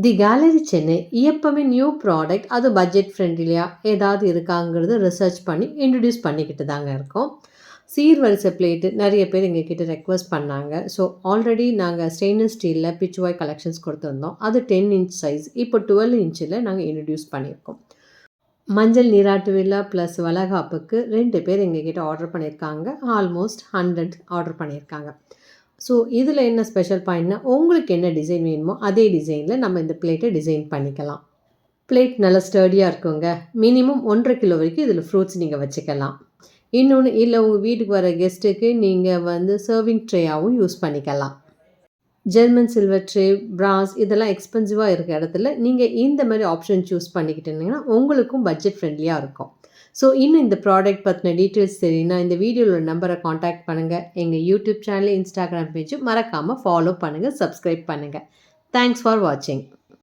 தி gallery Chennai எப்பவுமே new product அது budget ஃப்ரெண்ட்லியாக ஏதாவது இருக்காங்கிறது ரிசர்ச் பண்ணி இன்ட்ரடியூஸ் பண்ணிக்கிட்டு தாங்க இருக்கோம். சீர்வரிசை பிளேட்டு நிறைய பேர் எங்ககிட்ட ரெக்வஸ்ட் பண்ணாங்க. ஸோ ஆல்ரெடி நாங்கள் ஸ்டெயின்லெஸ் ஸ்டீலில் பிச்சுவாய் கலெக்ஷன்ஸ் கொடுத்துருந்தோம். அது 10 இன்ச் சைஸ். இப்போ 12 இன்ச்சில் நாங்கள் இன்ட்ரடியூஸ் பண்ணியிருக்கோம். மஞ்சள் நீராட்டு விழா ப்ளஸ் வளகாப்புக்கு 2 பேர் எங்ககிட்ட ஆர்டர் பண்ணியிருக்காங்க. ஆல்மோஸ்ட் 100 ஆர்டர் பண்ணியிருக்காங்க. ஸோ இதில் என்ன ஸ்பெஷல் பாயிண்ட்னா, உங்களுக்கு என்ன டிசைன் வேணுமோ அதே டிசைனில் நம்ம இந்த பிளேட்டை டிசைன் பண்ணிக்கலாம். பிளேட் நல்லா ஸ்டர்டியாக இருக்குங்க. மினிமம் 1.5 கிலோ வரைக்கும் இதில் ஃப்ரூட்ஸ் நீங்கள் வச்சுக்கலாம். இன்னொன்று, இல்லை உங்கள் வீட்டுக்கு வர கெஸ்ட்டுக்கு நீங்கள் சர்விங் ட்ரேயாகவும் யூஸ் பண்ணிக்கலாம். ஜெர்மன் சில்வர் ட்ரே, பிராஸ் இதெல்லாம் எக்ஸ்பென்சிவாக இருக்க இடத்துல நீங்கள் இந்த மாதிரி ஆப்ஷன் சூஸ் பண்ணிக்கிட்டீங்கன்னா உங்களுக்கும் பட்ஜெட் ஃப்ரெண்ட்லியாக இருக்கும். ஸோ இன்னும் இந்த ப்ராடக்ட் பற்றின டீட்டெயில்ஸ் தெரியும்னா இந்த வீடியோவில் நம்பரை காண்டாக்ட் பண்ணுங்கள். எங்கள் யூடியூப் சேனல், இன்ஸ்டாகிராம் பேஜும் மறக்காமல் ஃபாலோ பண்ணுங்கள், சப்ஸ்கிரைப் பண்ணுங்கள். தேங்க்ஸ் ஃபார் வாட்சிங்.